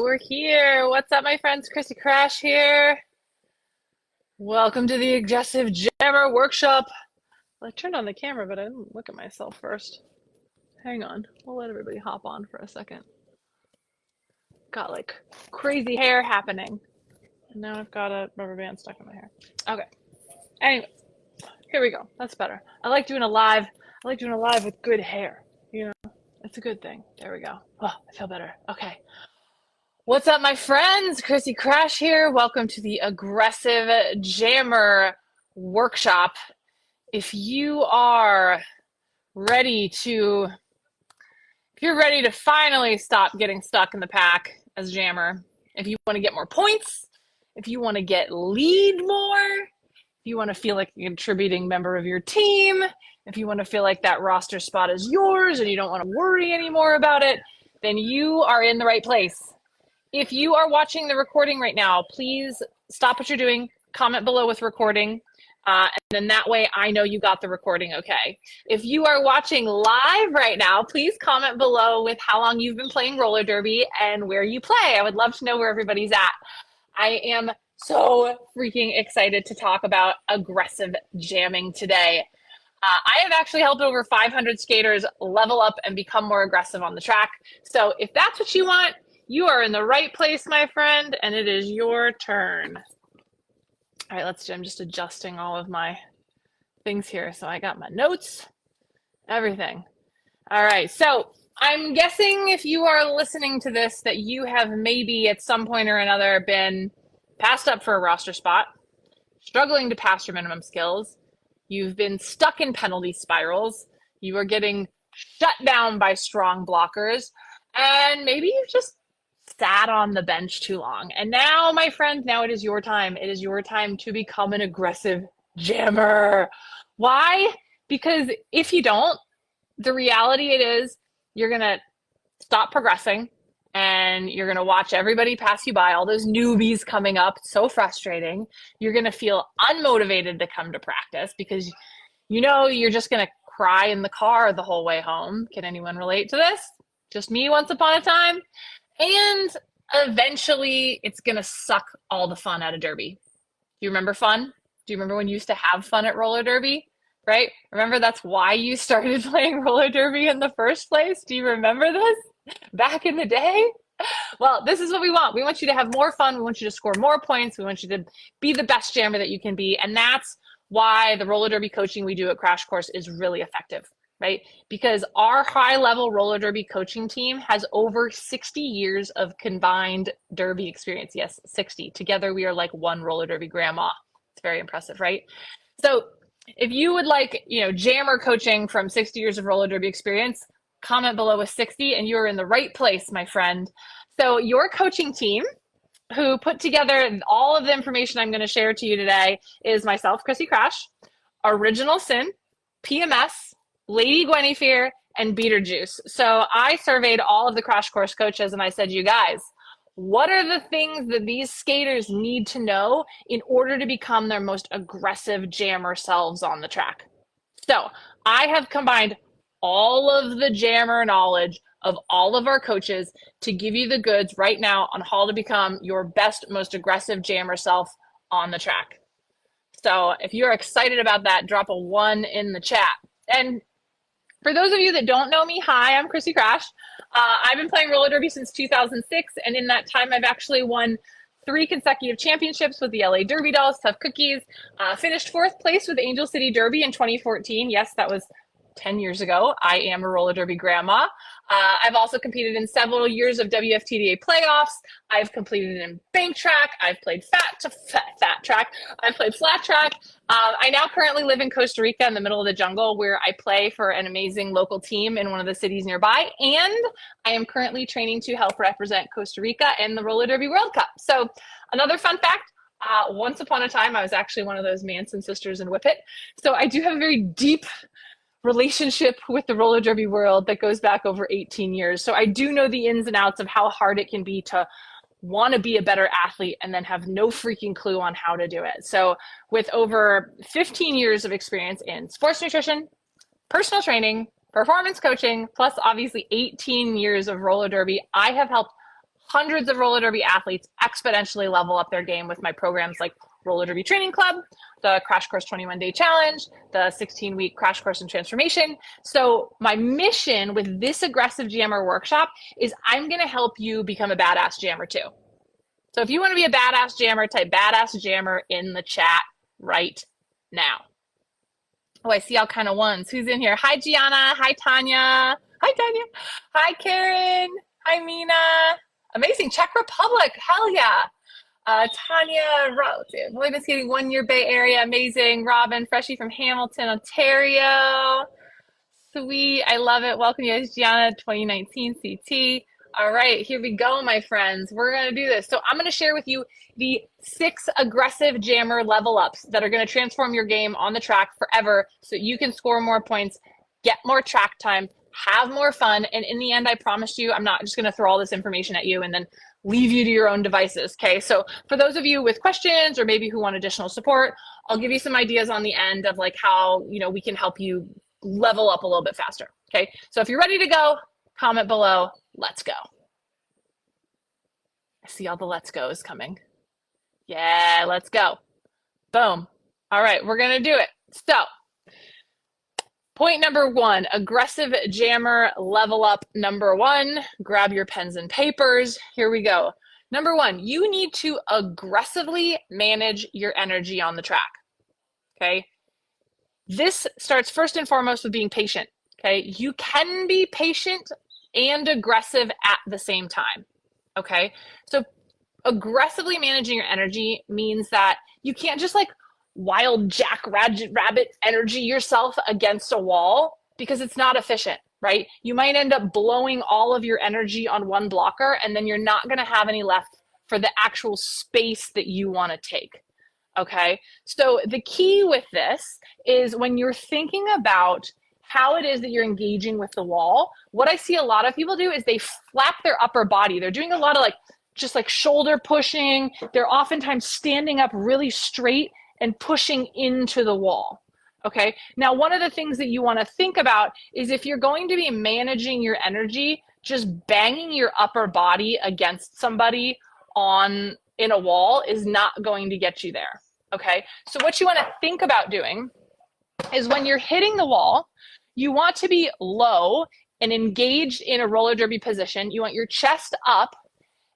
we're here. What's up, my friends? Chrissy Crash here. Welcome to the Aggressive Jammer Workshop. Well, I turned on the camera, but I didn't look at myself first. Hang on. We'll let everybody hop on for a second. Got like crazy hair happening. And now I've got a rubber band stuck in my hair. Okay. Anyway, here we go. That's better. I like doing a live. I like doing a live with good hair. You know, it's a good thing. There we go. Oh, I feel better. Okay. What's up, my friends? Chrissy Crash here. Welcome to the Aggressive Jammer Workshop. If you are ready to, if you're ready to finally stop getting stuck in the pack as a jammer, if you want to get more points, if you want to get lead more, if you want to feel like a contributing member of your team, if you want to feel like that roster spot is yours and you don't want to worry anymore about it, then you are in the right place. If you are watching the recording right now, please stop what you're doing, comment below with recording, and then that way I know you got the recording okay. If you are watching live right now, please comment below with how long you've been playing roller derby and where you play. I would love to know where everybody's at. I am so freaking excited to talk about aggressive jamming today. I have actually helped over 500 skaters level up and become more aggressive on the track. So if that's what you want, you are in the right place, my friend, and it is your turn. All right, I'm just adjusting all of my things here. So I got my notes, everything. All right, so I'm guessing if you are listening to this that you have maybe at some point or another been passed up for a roster spot, struggling to pass your minimum skills, you've been stuck in penalty spirals, you are getting shut down by strong blockers, and maybe you've just sat on the bench too long. And now, my friend, now it is your time. It is your time to become an aggressive jammer. Why? Because if you don't, the reality it is you're going to stop progressing and you're going to watch everybody pass you by, all those newbies coming up. It's so frustrating. You're going to feel unmotivated to come to practice because you know you're just going to cry in the car the whole way home. Can anyone relate to this? Just me once upon a time? And eventually it's going to suck all the fun out of derby. Do you remember fun? Do you remember when you used to have fun at roller derby? Right? Remember that's why you started playing roller derby in the first place? Do you remember this back in the day? Well, this is what we want. We want you to have more fun. We want you to score more points. We want you to be the best jammer that you can be. And that's why the roller derby coaching we do at Crash Course is really effective. Right? Because our high level roller derby coaching team has over 60 years of combined derby experience. Yes, 60. Together we are like one roller derby grandma. It's very impressive, right? So if you would like, jammer coaching from 60 years of roller derby experience, comment below with 60 and you're in the right place, my friend. So your coaching team who put together all of the information I'm going to share to you today is myself, Chrissy Crash, Original Sin, PMS, Lady Guinevere, and Beetlejuice. So I surveyed all of the Crash Course coaches and I said, you guys, what are the things that these skaters need to know in order to become their most aggressive jammer selves on the track? So I have combined all of the jammer knowledge of all of our coaches to give you the goods right now on how to become your best, most aggressive jammer self on the track. So if you're excited about that, drop a 1 in the chat. And for those of you that don't know me, hi, I'm Chrissy Crash. I've been playing roller derby since 2006, and in that time, I've actually won 3 consecutive championships with the LA Derby Dolls, Tough Cookies, finished 4th place with Angel City Derby in 2014. Yes, that was 10 years ago. I am a roller derby grandma. I've also competed in several years of WFTDA playoffs. I've competed in bank track. I've played fat track. I've played flat track. I now currently live in Costa Rica in the middle of the jungle where I play for an amazing local team in one of the cities nearby. And I am currently training to help represent Costa Rica in the Roller Derby World Cup. So another fun fact, once upon a time, I was actually one of those Manson sisters in Whippet. So I do have a very deep relationship with the roller derby world that goes back over 18 years. So I do know the ins and outs of how hard it can be to want to be a better athlete and then have no freaking clue on how to do it. So with over 15 years of experience in sports nutrition, personal training, performance coaching, plus obviously 18 years of roller derby, I have helped hundreds of roller derby athletes exponentially level up their game with my programs like Roller Derby Training Club, the Crash Course 21-Day Challenge, the 16-week Crash Course in Transformation. So my mission with this Aggressive Jammer workshop is I'm going to help you become a badass jammer too. So if you want to be a badass jammer, type badass jammer in the chat right now. Oh, I see all kind of ones. Who's in here? Hi, Gianna. Hi, Tanya. Hi, Tanya. Hi, Karen. Hi, Mina. Amazing. Czech Republic. Hell yeah. Tanya, William is getting 1 year Bay Area. Amazing. Robin, freshie from Hamilton, Ontario. Sweet. I love it. Welcome, you guys. Gianna, 2019 CT. All right, here we go, my friends. We're going to do this. So I'm going to share with you the 6 aggressive jammer level ups that are going to transform your game on the track forever so you can score more points, get more track time, have more fun. And in the end, I promise you, I'm not just going to throw all this information at you and then leave you to your own devices. Okay. So for those of you with questions or maybe who want additional support, I'll give you some ideas on the end of like how, we can help you level up a little bit faster. Okay. So if you're ready to go, comment below. Let's go. I see all the let's go's coming. Yeah, let's go. Boom. All right, we're going to do it. So point number 1, aggressive jammer level up number 1. Grab your pens and papers. Here we go. Number 1, you need to aggressively manage your energy on the track. Okay. This starts first and foremost with being patient. Okay. You can be patient and aggressive at the same time. Okay. So aggressively managing your energy means that you can't just like wild rabbit energy yourself against a wall because it's not efficient, right? You might end up blowing all of your energy on one blocker and then you're not going to have any left for the actual space that you want to take. Okay. So the key with this is when you're thinking about how it is that you're engaging with the wall, what I see a lot of people do is they flap their upper body. They're doing a lot of just shoulder pushing. They're oftentimes standing up really straight and pushing into the wall. Okay. Now, one of the things that you want to think about is if you're going to be managing your energy, just banging your upper body against somebody in a wall is not going to get you there. Okay. So what you want to think about doing is when you're hitting the wall, you want to be low and engaged in a roller derby position. You want your chest up.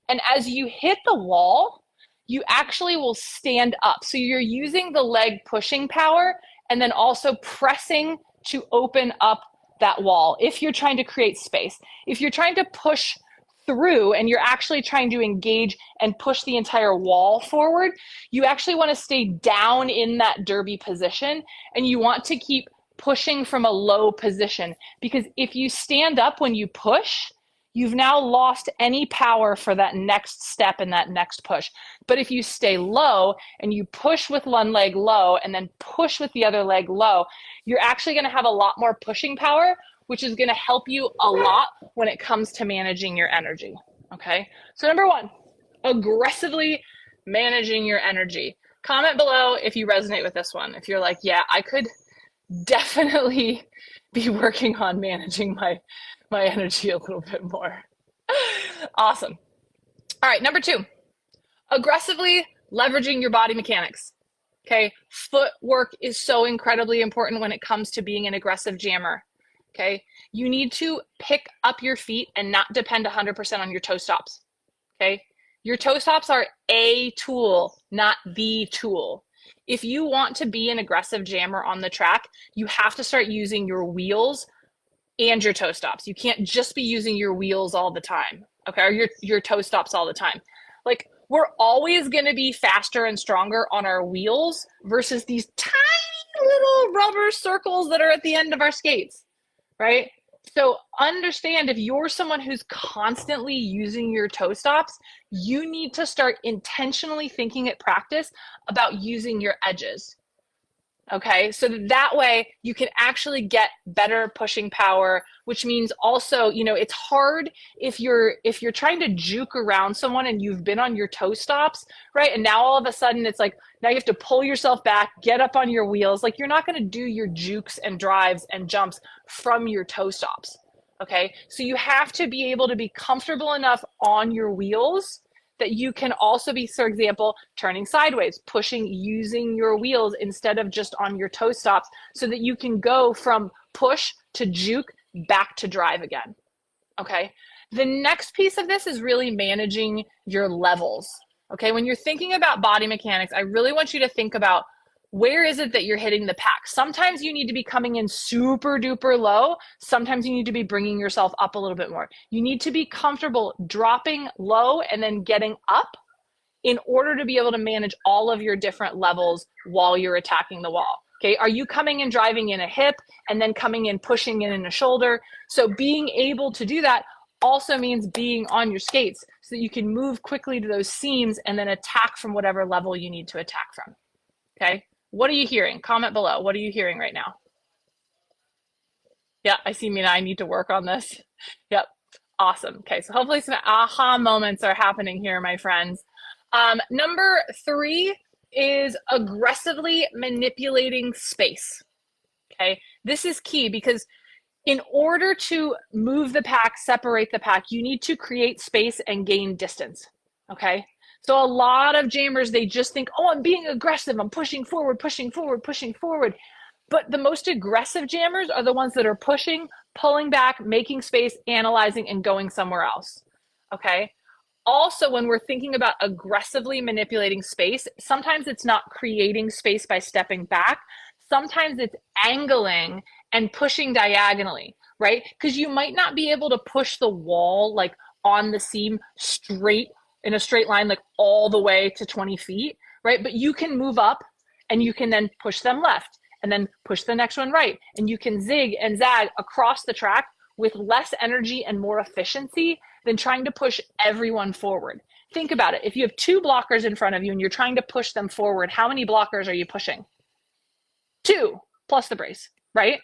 And as you hit the wall, you actually will stand up. So you're using the leg pushing power and then also pressing to open up that wall if you're trying to create space. If you're trying to push through and you're actually trying to engage and push the entire wall forward, you actually want to stay down in that derby position and you want to keep pushing from a low position, because if you stand up when you push, you've now lost any power for that next step and that next push. But if you stay low and you push with one leg low and then push with the other leg low, you're actually going to have a lot more pushing power, which is going to help you a lot when it comes to managing your energy. Okay. So number 1, aggressively managing your energy. Comment below if you resonate with this one. If you're like, yeah, I could definitely be working on managing my energy a little bit more. Awesome. All right, number 2, aggressively leveraging your body mechanics. Okay, footwork is so incredibly important when it comes to being an aggressive jammer. Okay, you need to pick up your feet and not depend 100% on your toe stops. Okay, your toe stops are a tool, not the tool. If you want to be an aggressive jammer on the track, you have to start using your wheels and your toe stops. You can't just be using your wheels all the time, okay, or your toe stops all the time. Like, we're always going to be faster and stronger on our wheels versus these tiny little rubber circles that are at the end of our skates, right? So understand, if you're someone who's constantly using your toe stops, you need to start intentionally thinking at practice about using your edges. Okay, so that way you can actually get better pushing power, which means also, it's hard if you're trying to juke around someone and you've been on your toe stops, right? And now all of a sudden it's like, now you have to pull yourself back, get up on your wheels. Like, you're not going to do your jukes and drives and jumps from your toe stops. Okay, so you have to be able to be comfortable enough on your wheels that you can also be, for example, turning sideways, pushing using your wheels instead of just on your toe stops, so that you can go from push to juke back to drive again. Okay. The next piece of this is really managing your levels. Okay. When you're thinking about body mechanics, I really want you to think about where is it that you're hitting the pack. Sometimes you need to be coming in super duper low. Sometimes you need to be bringing yourself up a little bit more. You need to be comfortable dropping low and then getting up in order to be able to manage all of your different levels while you're attacking the wall. Okay, are you coming and driving in a hip and then coming in pushing in a shoulder? So being able to do that also means being on your skates so that you can move quickly to those seams and then attack from whatever level you need to attack from. Okay, what are you hearing? Comment below. What are you hearing right now? Yeah, I see, Mina. I need to work on this. Yep. Awesome. Okay, so hopefully some aha moments are happening here, my friends. Number 3 is aggressively manipulating space. Okay, this is key because in order to move the pack, separate the pack, you need to create space and gain distance. Okay, so a lot of jammers, they just think, oh, I'm being aggressive, I'm pushing forward, pushing forward, pushing forward. But the most aggressive jammers are the ones that are pushing, pulling back, making space, analyzing, and going somewhere else. Okay. Also, when we're thinking about aggressively manipulating space, sometimes it's not creating space by stepping back. Sometimes it's angling and pushing diagonally, right? Because you might not be able to push the wall like on the seam straight in a straight line, like all the way to 20 feet, right? But you can move up and you can then push them left and then push the next one right. And you can zig and zag across the track with less energy and more efficiency than trying to push everyone forward. Think about it. If you have 2 blockers in front of you and you're trying to push them forward, how many blockers are you pushing? 2 plus the brace, right?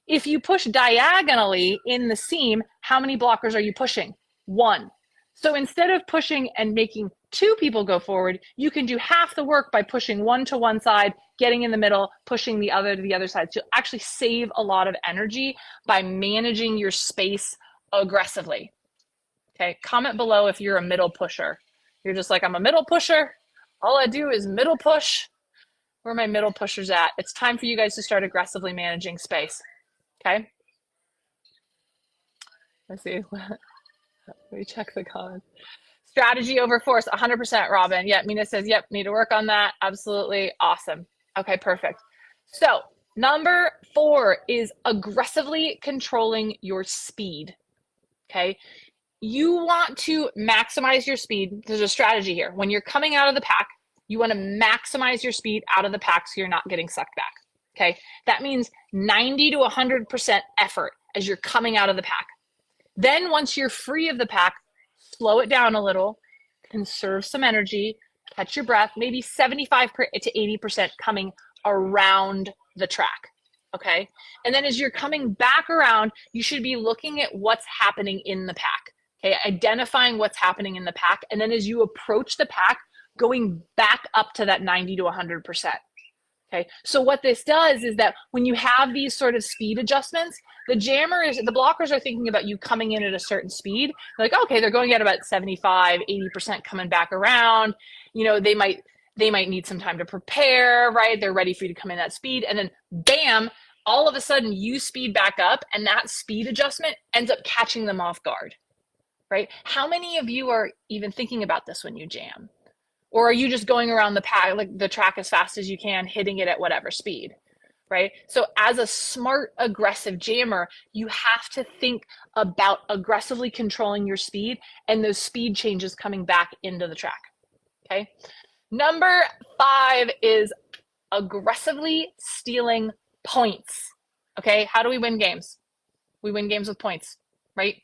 If you push diagonally in the seam, how many blockers are you pushing? 1. So instead of pushing and making 2 people go forward, you can do half the work by pushing 1 to one side, getting in the middle, pushing the other to the other side. So you'll actually save a lot of energy by managing your space aggressively. Okay, comment below if you're a middle pusher. You're just like, I'm a middle pusher. All I do is middle push. Where are my middle pushers at? It's time for you guys to start aggressively managing space. Okay? Let's see. Let me check the comments. Strategy over force, 100%, Robin. Yep, Mina says, yep, need to work on that. Absolutely. Awesome. Okay, perfect. So, number 4 is aggressively controlling your speed. Okay? You want to maximize your speed. There's a strategy here. When you're coming out of the pack, you want to maximize your speed out of the pack so you're not getting sucked back. Okay. That means 90 to 100% effort as you're coming out of the pack. Then once you're free of the pack, slow it down a little, conserve some energy, catch your breath, maybe 75 to 80% coming around the track. Okay. And then as you're coming back around, you should be looking at what's happening in the pack. Okay. Identifying what's happening in the pack. And then as you approach the pack, going back up to that 90 to 100%. Okay. So what this does is that when you have these sort of speed adjustments, the blockers are thinking about you coming in at a certain speed. They're like, okay, they're going at about 75, 80% coming back around. You know, they might need some time to prepare, right? They're ready for you to come in at speed. And then bam, all of a sudden you speed back up and that speed adjustment ends up catching them off guard, right? How many of you are even thinking about this when you jam? Or are you just going around the track as fast as you can, hitting it at whatever speed, right? So as a smart, aggressive jammer, you have to think about aggressively controlling your speed and those speed changes coming back into the track, okay? Number 5 is aggressively stealing points, okay? How do we win games? We win games with points, right?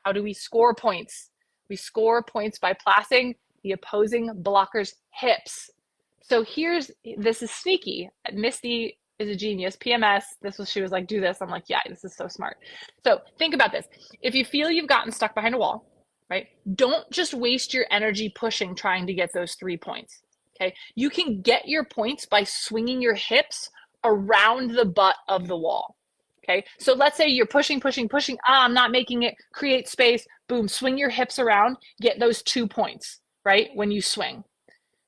How do we score points? We score points by passing the opposing blocker's hips. So this is sneaky. Misty is a genius. PMS, she was like, do this. I'm like, yeah, this is so smart. So think about this. If you feel you've gotten stuck behind a wall, right? Don't just waste your energy pushing, trying to get those 3 points. Okay. You can get your points by swinging your hips around the butt of the wall. Okay, so let's say you're pushing, pushing, pushing. I'm not making it. Create space. Boom, swing your hips around. Get those 2 points, right? When you swing,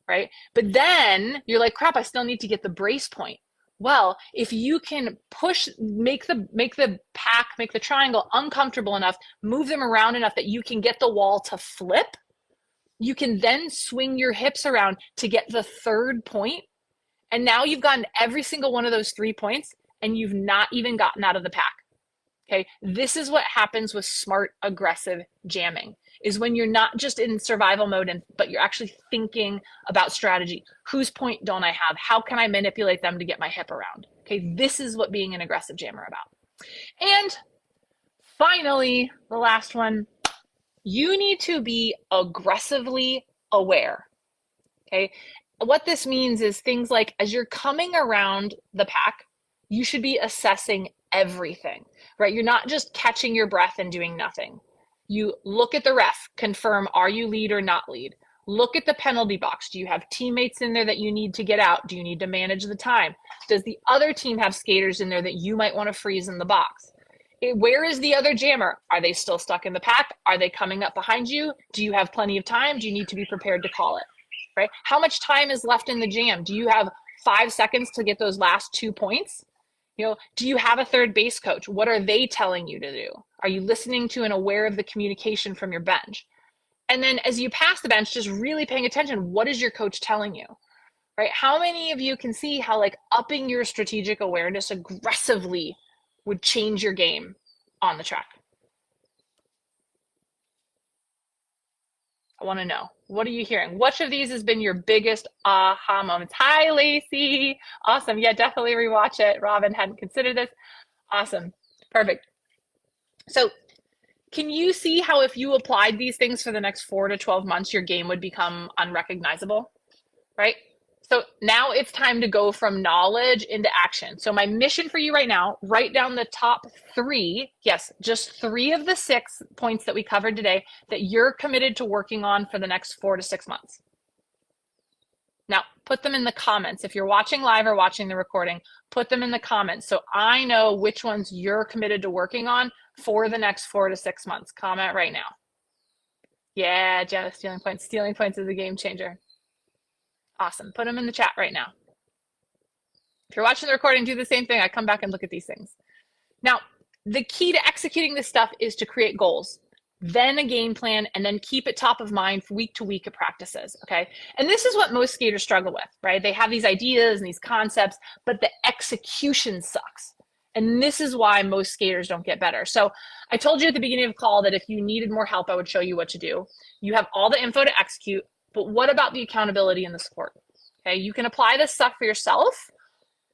right? But then you're like, crap, I still need to get the brace point. Well, if you can push, make the pack, make the triangle uncomfortable enough, move them around enough that you can get the wall to flip, you can then swing your hips around to get the 3rd point. And now you've gotten every single one of those 3 points and you've not even gotten out of the pack. Okay, this is what happens with smart, aggressive jamming, is when you're not just in survival mode, but you're actually thinking about strategy. Whose point don't I have? How can I manipulate them to get my hip around? Okay, this is what being an aggressive jammer about. And finally, the last one, you need to be aggressively aware. Okay, what this means is things like as you're coming around the pack, you should be assessing everything, right? You're not just catching your breath and doing nothing. You look at the ref, confirm, are you lead or not lead? Look at the penalty box. Do you have teammates in there that you need to get out? Do you need to manage the time? Does the other team have skaters in there that you might want to freeze in the box? Where is the other jammer? Are they still stuck in the pack? Are they coming up behind you? Do you have plenty of time? Do you need to be prepared to call it, right? How much time is left in the jam? Do you have 5 seconds to get those last 2 points? Do you have a third base coach? What are they telling you to do? Are you listening to and aware of the communication from your bench? And then as you pass the bench, just really paying attention. What is your coach telling you? Right? How many of you can see how like upping your strategic awareness aggressively would change your game on the track? I want to know. What are you hearing? Which of these has been your biggest aha moments? Hi, Lacey. Awesome. Yeah, definitely rewatch it. Robin hadn't considered this. Awesome. Perfect. So can you see how if you applied these things for the next 4 to 12 months, your game would become unrecognizable, right? So now it's time to go from knowledge into action. So my mission for you right now, write down the top 3, yes, just 3 of the 6 points that we covered today that you're committed to working on for the next 4 to 6 months. Now, put them in the comments. If you're watching live or watching the recording, put them in the comments so I know which ones you're committed to working on for the next 4 to 6 months. Comment right now. Yeah, Joe, stealing points. Stealing points is a game changer. Awesome. Put them in the chat right now. If you're watching the recording, do the same thing. I come back and look at these things. Now, the key to executing this stuff is to create goals, then a game plan, and then keep it top of mind week to week at practices, okay? And this is what most skaters struggle with, right? They have these ideas and these concepts, but the execution sucks. And this is why most skaters don't get better. So I told you at the beginning of the call that if you needed more help, I would show you what to do. You have all the info to execute, but what about the accountability and the support? Okay, you can apply this stuff for yourself,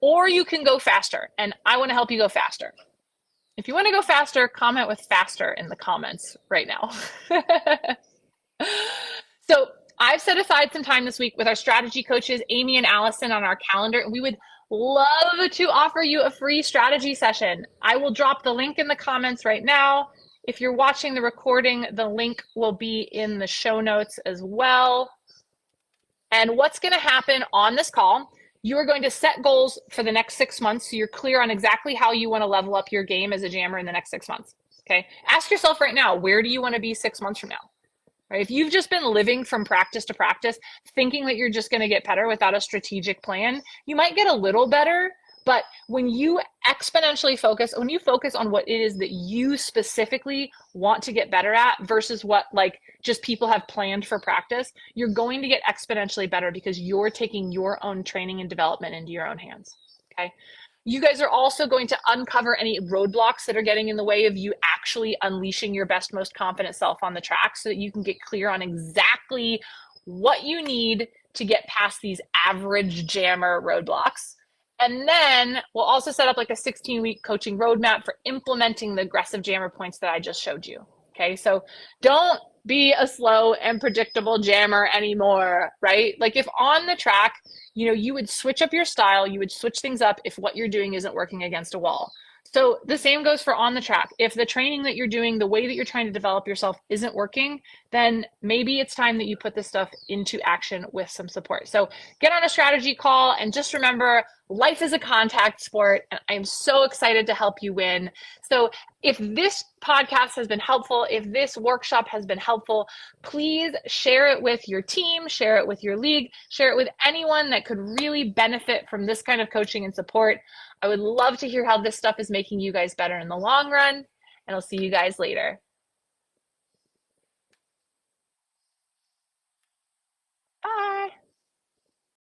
or you can go faster, and I want to help you go faster. If you want to go faster, comment with faster in the comments right now. So I've set aside some time this week with our strategy coaches, Amy and Allison, on our calendar, and we would love to offer you a free strategy session. I will drop the link in the comments right now. If you're watching the recording, the link will be in the show notes as well. And what's going to happen on this call, you are going to set goals for the next 6 months so you're clear on exactly how you want to level up your game as a jammer in the next 6 months. Okay, ask yourself right now, where do you want to be 6 months from now? Right? If you've just been living from practice to practice, thinking that you're just going to get better without a strategic plan, you might get a little better. But when you exponentially focus, when you focus on what it is that you specifically want to get better at versus what like just people have planned for practice, you're going to get exponentially better because you're taking your own training and development into your own hands, okay? You guys are also going to uncover any roadblocks that are getting in the way of you actually unleashing your best, most confident self on the track so that you can get clear on exactly what you need to get past these average jammer roadblocks. And then we'll also set up like a 16-week coaching roadmap for implementing the aggressive jammer points that I just showed you. Okay, so don't be a slow and predictable jammer anymore, right? Like if on the track, you know, you would switch up your style, you would switch things up if what you're doing isn't working against a wall. So the same goes for on the track. If the training that you're doing, the way that you're trying to develop yourself isn't working, then maybe it's time that you put this stuff into action with some support. So get on a strategy call and just remember life is a contact sport, and I'm so excited to help you win. So if this podcast has been helpful, if this workshop has been helpful, please share it with your team, share it with your league, share it with anyone that could really benefit from this kind of coaching and support. I would love to hear how this stuff is making you guys better in the long run, and I'll see you guys later. Bye.